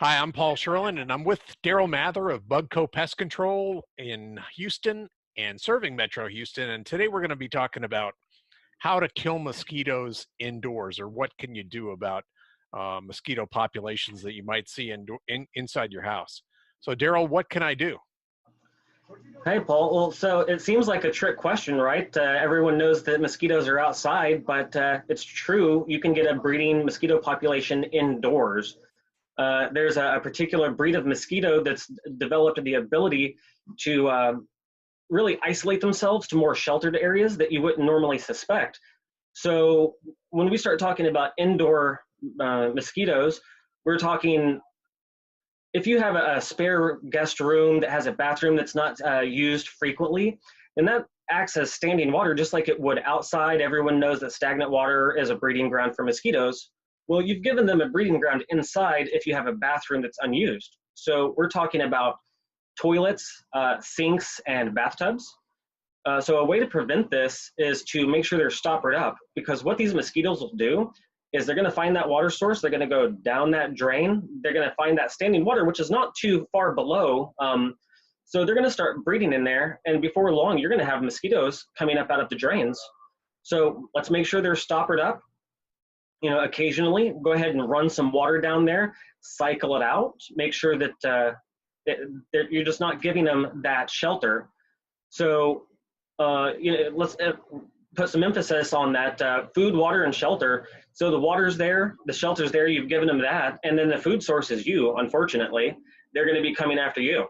Hi, I'm Paul Sherlin, and I'm with Darrell Mather of BUGCO Pest Control in Houston and serving Metro Houston. And today we're going to be talking about how to kill mosquitoes indoors, or what can you do about mosquito populations that you might see inside your house. So, Darrell, what can I do? Hey, Paul. Well, so it seems like a trick question, right? Everyone knows that mosquitoes are outside, but it's true. You can get a breeding mosquito population indoors. There's a particular breed of mosquito that's developed the ability to really isolate themselves to more sheltered areas that you wouldn't normally suspect. So when we start talking about indoor mosquitoes, we're talking if you have a spare guest room that has a bathroom that's not used frequently, then that acts as standing water just like it would outside. Everyone knows that stagnant water is a breeding ground for mosquitoes. Well, you've given them a breeding ground inside if you have a bathroom that's unused. So we're talking about toilets, sinks, and bathtubs. So a way to prevent this is to make sure they're stoppered up, because what these mosquitoes will do is they're going to find that water source, they're going to go down that drain, they're going to find that standing water, which is not too far below. So they're going to start breeding in there, and before long, you're going to have mosquitoes coming up out of the drains. So let's make sure they're stoppered up. You know, occasionally go ahead and run some water down there, cycle it out, make sure that you're just not giving them that shelter. So let's put some emphasis on that food, water, and shelter. So the water's there, the shelter's there, you've given them that, and then the food source is you, unfortunately. They're going to be coming after you.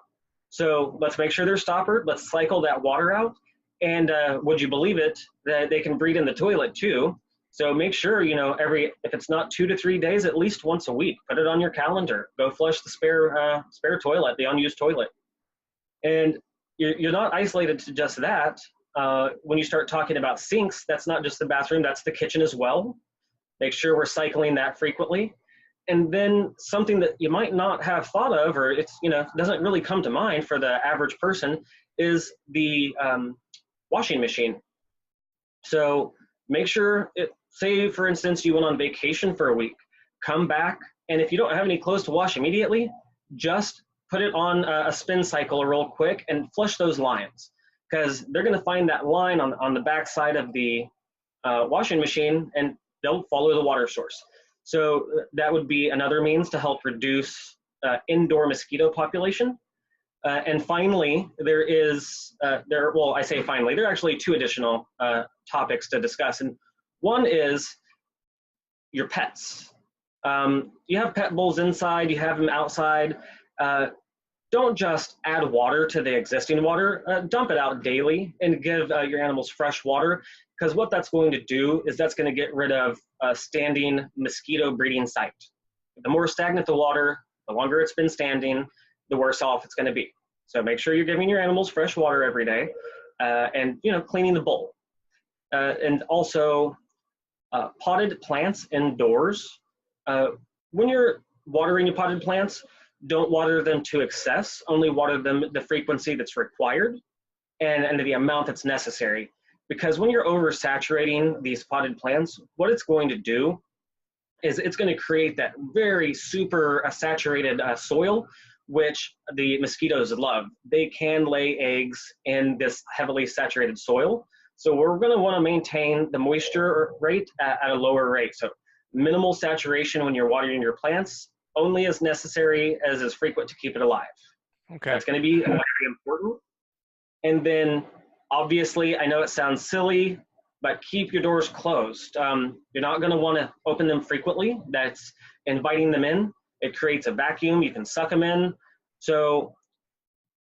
So let's make sure they're stoppered, let's cycle that water out, and would you believe it, that they can breed in the toilet too. So make sure, if it's not 2 to 3 days, at least once a week, put it on your calendar. Go flush the spare toilet, the unused toilet. And you're not isolated to just that. When you start talking about sinks, that's not just the bathroom, that's the kitchen as well. Make sure we're cycling that frequently. And then something that you might not have thought of, or doesn't really come to mind for the average person, is the washing machine. So make sure say for instance you went on vacation for a week, come back, and if you don't have any clothes to wash immediately, just put it on a spin cycle real quick and flush those lines, because they're going to find that line on the back side of the washing machine, and they'll follow the water source. So that would be another means to help reduce indoor mosquito population. And finally, there are actually two additional topics to discuss. And one is your pets. You have pet bowls inside, you have them outside. Don't just add water to the existing water. Dump it out daily and give your animals fresh water, because what that's going to do is that's going to get rid of a standing mosquito breeding site. The more stagnant the water, the longer it's been standing, the worse off it's going to be. So make sure you're giving your animals fresh water every day, and cleaning the bowl. And also potted plants indoors. When you're watering your potted plants, don't water them to excess, only water them the frequency that's required and the amount that's necessary. Because when you're oversaturating these potted plants, what it's going to do is it's going to create that very super saturated soil, which the mosquitoes love. They can lay eggs in this heavily saturated soil. So we're going to want to maintain the moisture rate at a lower rate. So minimal saturation when you're watering your plants, only as necessary as is frequent to keep it alive. Okay. That's going to be very important. And then obviously, I know it sounds silly, but keep your doors closed. You're not going to want to open them frequently. That's inviting them in. It creates a vacuum. You can suck them in. So,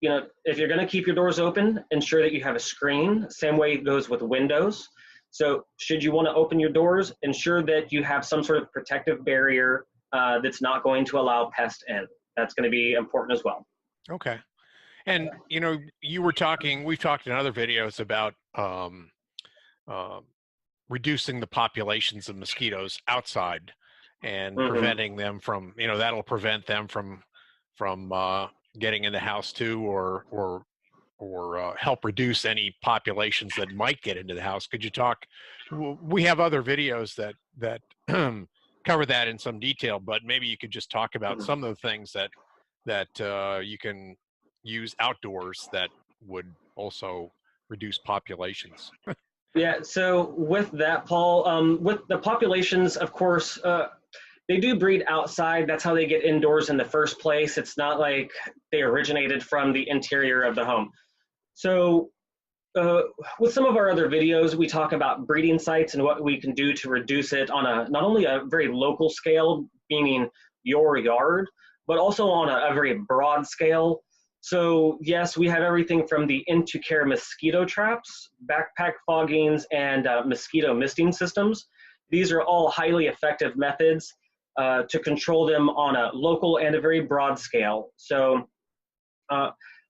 if you're going to keep your doors open, ensure that you have a screen. Same way it goes with windows. So should you want to open your doors, ensure that you have some sort of protective barrier that's not going to allow pests in. That's going to be important as well. Okay. And, we've talked in other videos about reducing the populations of mosquitoes outside and preventing them from, that'll prevent them from getting in the house too, or help reduce any populations that might get into the house. Could you talk? We have other videos that kind cover that in some detail, but maybe you could just talk about some of the things that you can use outdoors that would also reduce populations. Yeah, so with that, Paul, with the populations, of course, they do breed outside. That's how they get indoors in the first place. It's not like they originated from the interior of the home. So with some of our other videos, we talk about breeding sites and what we can do to reduce it on not only a very local scale, meaning your yard, but also on a very broad scale. So yes, we have everything from the into-care mosquito traps, backpack foggings, and mosquito misting systems. These are all highly effective methods to control them on a local and a very broad scale. So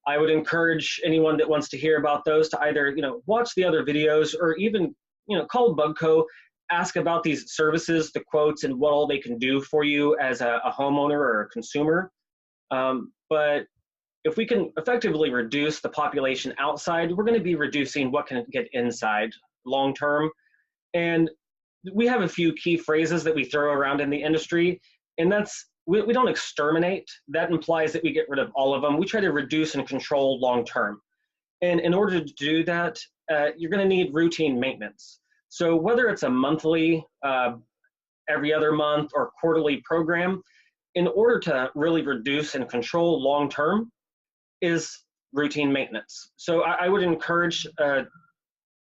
I would encourage anyone that wants to hear about those to either, watch the other videos or even, call BUGCO, ask about these services, the quotes, and what all they can do for you as a homeowner or a consumer. But if we can effectively reduce the population outside, we're going to be reducing what can get inside long term. And we have a few key phrases that we throw around in the industry, and that's we don't exterminate. That implies that we get rid of all of them. We try to reduce and control long term. And in order to do that, you're going to need routine maintenance. So whether it's a monthly, every other month, or quarterly program, in order to really reduce and control long term is routine maintenance. So I would encourage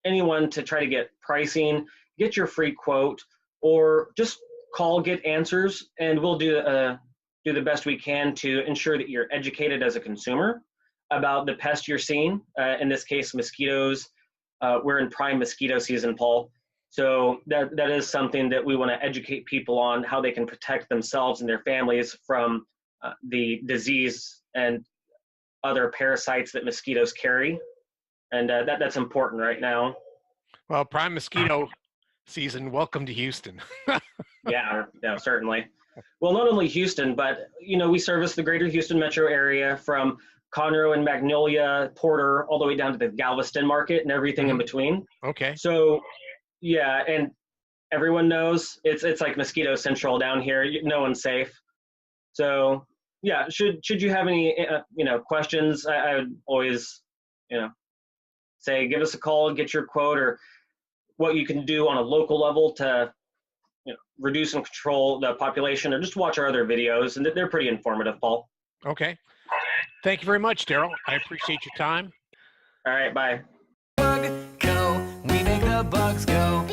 anyone to try to get pricing, get your free quote, or just call, get answers, and we'll do the best we can to ensure that you're educated as a consumer about the pest you're seeing. In this case, mosquitoes. We're in prime mosquito season, Paul. So that is something that we want to educate people on, how they can protect themselves and their families from the disease and other parasites that mosquitoes carry. And that's important right now. Well, prime mosquito season, welcome to Houston. Yeah, certainly. Well, not only Houston, but, we service the greater Houston metro area from Conroe and Magnolia, Porter, all the way down to the Galveston market and everything in between. Okay. So, yeah, and everyone knows it's like mosquito central down here. No one's safe. So, yeah, should you have any, questions, I would always, say, give us a call, get your quote, or what you can do on a local level to reduce and control the population, or just watch our other videos, and they're pretty informative, Paul. Okay. Thank you very much, Darrell. I appreciate your time. All right, bye. BUGCO, we make the bugs go.